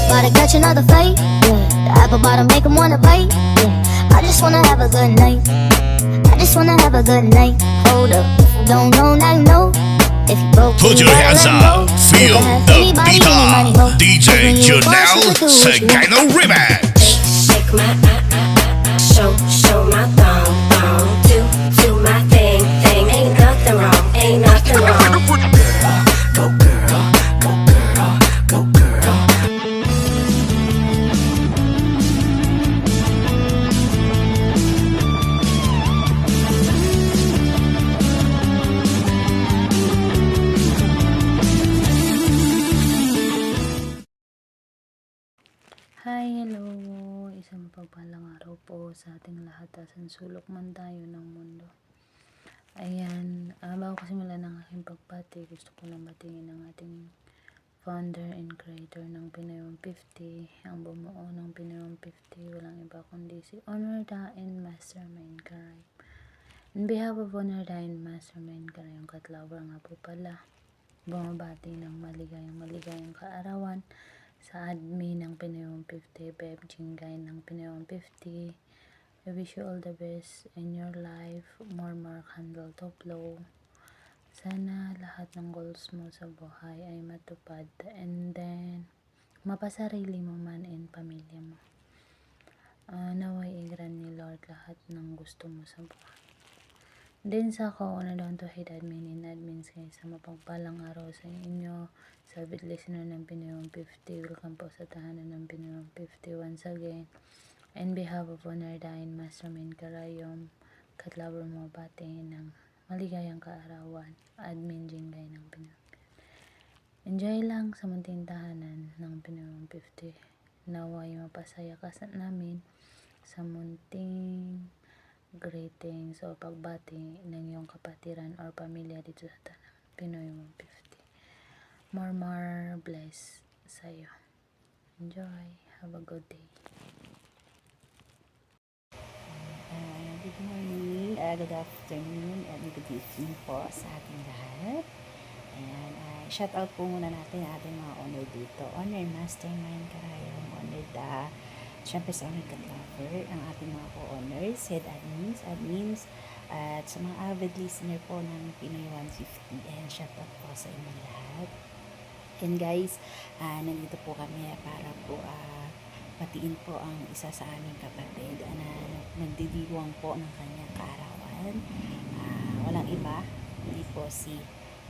Gotta catch another fight, yeah. The apple bottom make 'em wanna bite, yeah. I just wanna have a good night. I just wanna have a good night. Hold up, if you don't know, now you know. If you broke, Put then you your better hands let go. up, You feel can have the anybody, beat any money, up. ho. DJ When you a boss, you Janelle can do what you want. Sagano Remix. Shake my show my thong, do my thing. Ain't nothing wrong, ain't nothing wrong. Go girl, go girl, go girl. Hi, hello! Isang mapagpalang araw po sa ating lahat asan sulok man tayo ng mundo. Ayan, bago ko simulan ng aking pagbati, gusto ko lang batingin ang ating founder and creator ng Pinoy 150. Ang bumuo ng Pinoy 150, walang iba kundi si Honor Da and Mastermind Karay. On behalf of Honor Da and Mastermind Karay, yung Katlawer nga po pala, bumabati ng maligayang kaarawan sa admin ng Pinoy 150, Beb Jingay ng Pinoy 150. I wish you all the best in your life, more candle to blow. Sana lahat ng goals mo sa buhay ay matupad, and then mapasarili mo man and pamilya mo. Naway i-grant ni Lord lahat ng gusto mo sa buhay. Din sa ako, una doon to head admin and admins kayo sa mapagpalang araw sa inyo, sa avid listener ng Pinoy 150. Welcome po sa tahanan ng Pinoy 150 once again. In behalf of Honor Da and Mastermind Karayom, Katlawer mo bati ng maligayang kaarawan, admin Jingay ng Pinoy. Enjoy lang sa munting tahanan ng Pinoy 150. Naway mapasaya ka sa namin sa munting greetings o pagbati ng iyong kapatiran or pamilya dito sa tanang Pinoy 150. More bless sa'yo. Enjoy. Have a good day. Good morning, good afternoon, and good evening po sa ating lahat. Ayan, shout out po muna natin ang ating mga honor dito. Honor Mastermind Karayom, Honor Da, syempre sa Honor Katlawer, ang ating mga co-honors, head admins, at sa mga avid listener po ng Pinoy 150. And shout out po sa inyo lahat. And guys, nandito po kami para po patiin po ang isa sa aming kapatid na nagdidiwang po ng kanyang kaarawan. Walang iba, hindi po si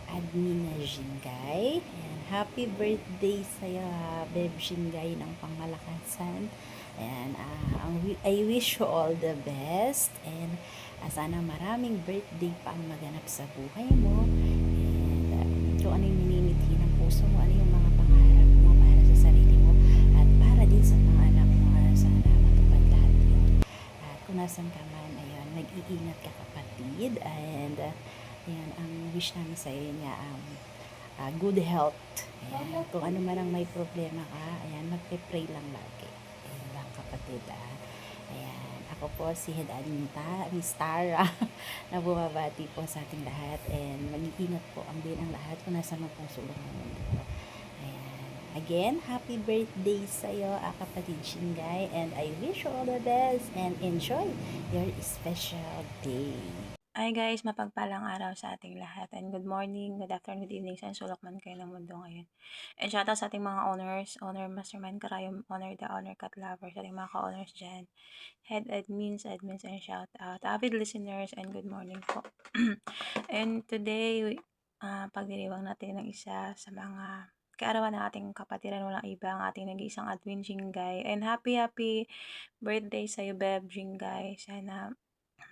Admin Jingay. Ayan, happy birthday sa'yo, Beb Jingay ng Pangmalakasan. Ayan, I wish you all the best, and sana maraming birthday pa ang maganap sa buhay mo, and kung ano yung minimithi ng puso mo, ano yung mga pangarap mo para sa sarili mo at para din sa mga anak mo, sana matupad lahat yun. At kung nasan ka man, ayun, mag-iingat ka kapatid, and ayan, ang wish namin sa iyo niya, good health. Ayan, kung ano man ang may problema ka, ayan, magpe-pray lang lagi. Ayan lang kapatid. Ayan, ako po si Head Admin Miss Tara, na bumabati po sa ating lahat, and mag-iingat po ang din ang lahat kung nasa man pong sulong ng mundo. Ayan, again, happy birthday sa iyo, kapatid Shingay, and I wish you all the best and enjoy your special day. Hi guys, mapagpalang araw sa ating lahat, and good morning, good afternoon, good evening, saan sulok man kayo ng mundo ngayon. And shout out sa ating mga honors, Honor Mastermind Karayom, Honor Da, Honor Katlawer, sa ating mga ka-honors dyan, head admins, and shout out, avid listeners, and good morning po. And today, pagdiriwang natin ng isa sa mga kaarawan ng ating kapatiran, walang iba, ang ating nag-iisang admin Jingay, and happy birthday sa'yo, Beb Jingay. Sana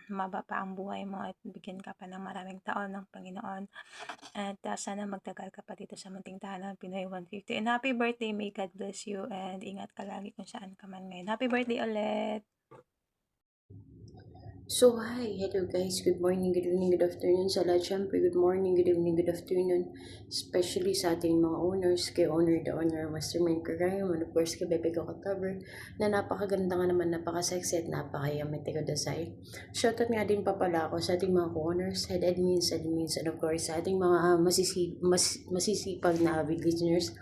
maba pa ang buhay mo at bigyan ka pa ng maraming taon ng Panginoon, at sana magtagal ka pa dito sa munting tahanan ng Pinoy 150, and happy birthday, may God bless you, and ingat ka lagi kung saan ka man ngayon. Happy birthday ulit! So, hi, hello guys, good morning, good evening, good afternoon sa lahat. Siyempre, good morning, good evening, good afternoon, especially sa ating mga owners, kay Honor Da, Honor Mastermind Karayom, and of course kay Bebe Cover, na napakaganda nga naman, napaka-sexy at napaka-yummy ko dasay. Shoutout nga din pa pala ako sa ating mga owners, head admins, and of course sa ating mga masisipag na avid listeners.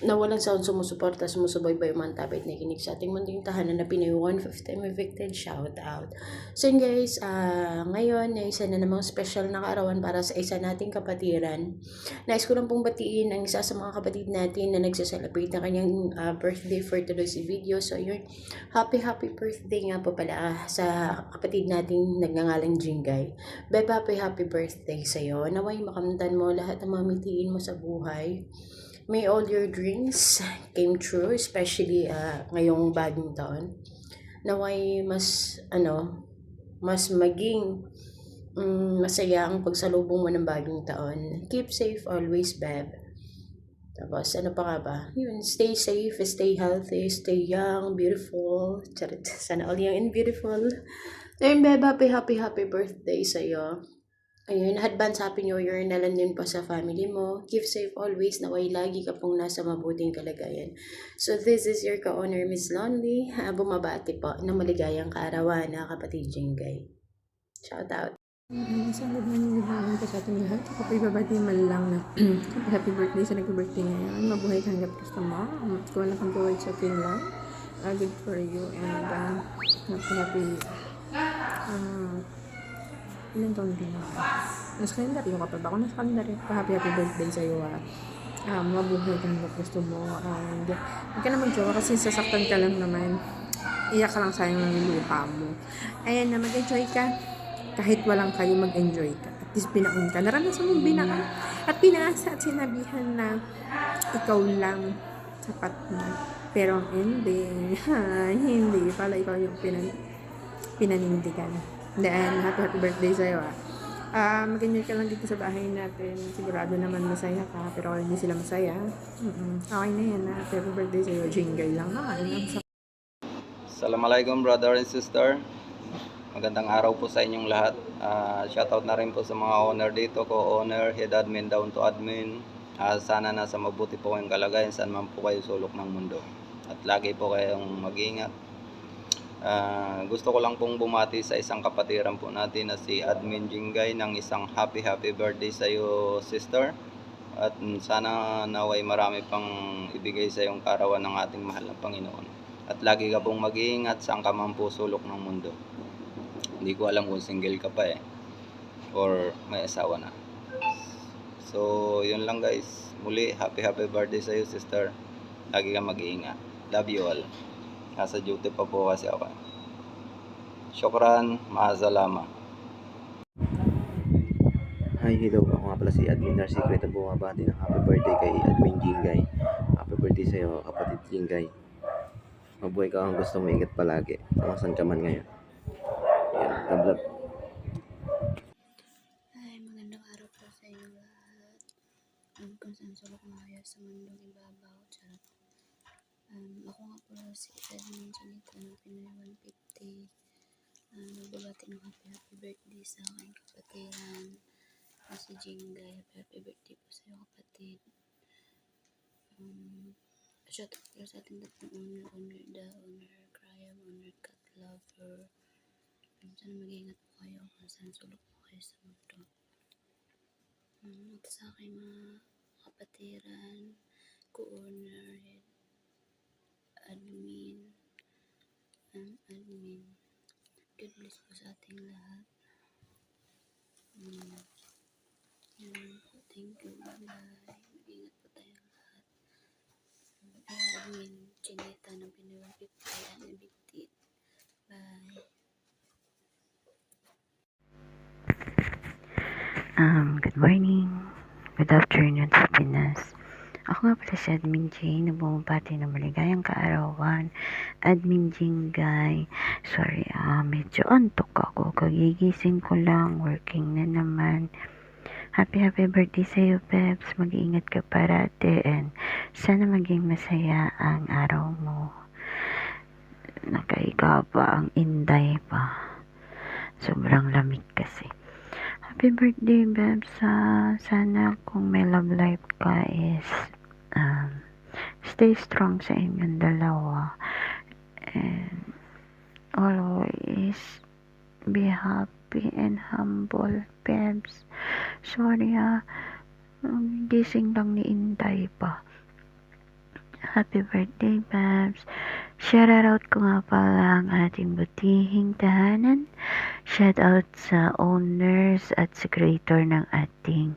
na walang sound sumusuporta, sumusubaybay, umantapit, nakikinig sa ating munting tahanan na Pinoy 150 evicted, shout out. So yun guys, ngayon ay isa na namang special na kaarawan para sa isa nating kapatiran. Nais ko lang pong batiin ang isa sa mga kapatid natin na nagsa-celebrate na kanyang birthday for today's video. So yun, happy birthday nga po pala sa kapatid natin nagngangalang Jingay. Beb, happy birthday sa'yo. Naway makamtan mo lahat ng mamitiin mo sa buhay. May all your dreams came true, especially ngayong bagong taon. Naway mas maging masaya ang pagsalubong mo ng bagong taon. Keep safe always, Beb. Tapos, ano pa nga ba? Yun, stay safe, stay healthy, stay young, beautiful. Charit, sana all young and beautiful. Ayun, Beb, happy birthday sa'yo. Ayun, advance happy new year na lang din po sa family mo. Keep safe always, naway lagi ka pong nasa mabuting kalagayan. So this is your ka-owner, Miss Lonely. Bumabati po ng maligayang kaarawan na kapatid Jingay. Shout out. Sana naman ko sa ating lahat. Ako ibabati man lang na happy birthday sa nag-birthday ngayon. Mabuhay ka hanggang gusto mo. Kung anak ang buhay sa akin lang. Good for you. And happy ilan taon din ako. Nasa kalendaryo ka pa ba? Kung nasa kalendaryo ka, happy birthday sa'yo. Mabuhay ka hanggang gusto mo. And huwag ka na mag-jowa kasi sasaktan ka lang naman. Iyak ka lang sayang ng luha mo. Ayan na, mag-enjoy ka. Kahit walang kayo, mag-enjoy ka. At least binaon ka. Naranasan mong binaan. At pinaasa at sinabihan na ikaw lang sapat na. Pero ang ending, hindi pala ikaw yung pinanindigan. Then, happy birthday sa'yo mag-enjoy ka lang dito sa bahay natin. Sigurado naman masaya ka. Pero kung hindi sila masaya, okay na yan. Happy birthday sa'yo. Jingay lang naman. Assalamualaikum brother and sister. Magandang araw po sa inyong lahat. Shoutout na rin po sa mga owner dito, co-owner, head admin, down to admin. Sana nasa mabuti po kayong kalagayan saan man po kayo sulok ng mundo. At lagi po kayong mag-ingat. Gusto ko lang pong bumati sa isang kapatiran po natin na si Admin Jingay ng isang happy birthday sa iyo, sister. At sana naway marami pang ibigay sa iyong karawan ng ating mahal na Panginoon. At lagi ka pong mag-iingat saan ka man po sulok ng mundo. Hindi ko alam kung single ka pa or may asawa na. So yun lang guys. Muli happy birthday sa iyo, sister. Lagi ka mag-iingat. Love you all. Nasa duty pa po kasi ako. Syukran, maazalama. Hi, hello. Ako nga pala si Admin Darcy. Kwenta bumabati ng happy birthday kay Admin Jingay. Happy birthday sa'yo, kapatid Jingay. Mabuhay ka kung gusto mo, ingat palagi. Kung saan ka man ngayon. Yan, tablab. Ay, magandang araw po sa inyo lahat. Kung saan sulok na kayo sa mundong ibabaw. Charot. Ako nga po si Edmund Janita ng Pinoy 150. Nagbabati ng happy birthday sa aking kapatiran na si Jingay. Happy birthday po sa iyo, kapatid. Shout out po sa ating tatlong owner, Graham, owner, cat lover. Sana mag-ingat po kayo kung saan sulok po kayo sa mundo. At sa aking mga kapatiran, co-owner, admin. God bless po sa ating lahat. Thank you. Bye-bye. Mag-ingat po tayong lahat. Admin, Chinita ng Pinoy 150 ang evicted. Bye. Good morning. Good afternoon sa Pinas. Ako nga pala si Admin Jane na bumabati ng maligayang kaarawan. Admin Jingay. Sorry, medyo antok ako. Kagigising ko lang. Working na naman. Happy birthday sa'yo, Peps. Mag-iingat ka parate. And sana maging masaya ang araw mo. Nakahiga pa ang inday pa. Sobrang lamig kasi. Happy birthday, Peps. Sana kung may love life ka is stay strong sa inyong dalawa and always be happy and humble, Peps. Sorry gising lang ni Inday pa. Happy birthday, Babs. Shoutout ko nga pala ang ating butihing tahanan. Shoutout sa owners at sa creator ng ating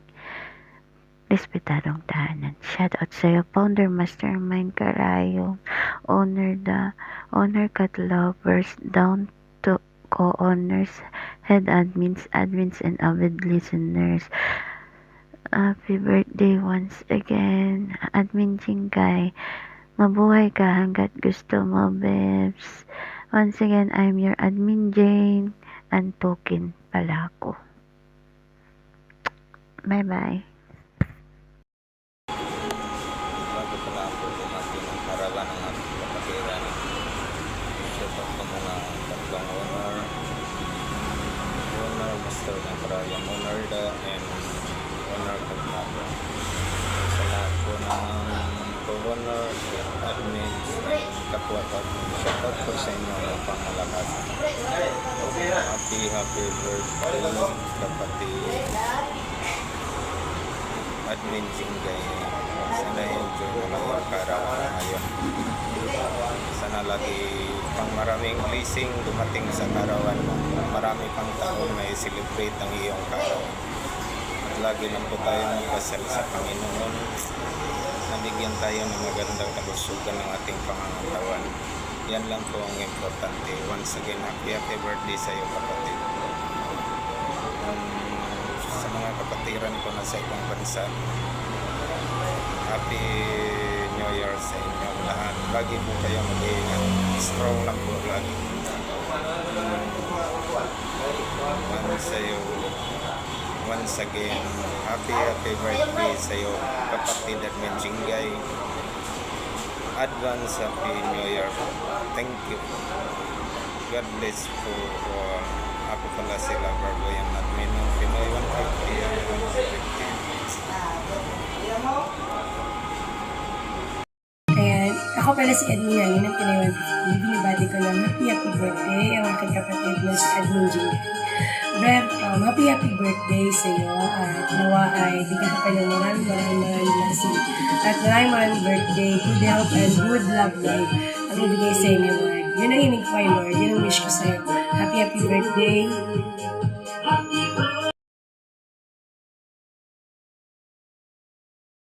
respetadong tahanan. Shoutout sa iyo, founder, mastermind, karayo, owner cat lovers, down to co-owners, head admins, and avid listeners. Happy birthday once again, Admin Jingay. Mabuhay ka hanggat gusto mo, Bebs. Once again, I'm your Admin Jane. Antukin pala ako. Bye-bye. Bago pa lang po natin ang paralan ng ating kapatiran. Shout out sa mga tatlong owner master ng Karayang owner and owner Paglaga. Sa lahat po ng co-owner, admins, and kapwa shout out po sa inyo ang pangalakas. Happy birthday kapatid Admin Jingay. Sana enjoy mo lang yung karawan ngayon. Sana lagi pang maraming blessing dumating sa karawan mo. Marami pang taon na i-celebrate ang iyong karawan. At lagi lang po tayo magpasal sa Panginoon. Nabigyan tayo ng magandang kalusugan ng ating pangangatawan. Yan lang po ang importante. Once again, happy birthday sa iyo, kapatid. Sa mga kapatiran ko na sa ibang bansa, happy New Year sa inyo lahat. Lagi po kayo mag-iingat. Strong lang po lagi. Once again, happy birthday sa iyo, kapatid Admin Jingay. Advance happy New Year. Thank you. God bless po. Ako pala si Lover Boy ang admin ng Pinoy 150. Ayan, ako pala si Admin Nani ng Pinoy 150. Binibati ko ng happy birthday ang aking kapatid na si Admin Jing. Brad, happy birthday sa iyo at nawa ay bigyan ka pa ng maraming blessing. At maraming birthday, good health and good love life ang ibigay sa inyo, Lord. Yun ang hinig ko kay Lord, yun ang wish ko sa iyo. Happy birthday.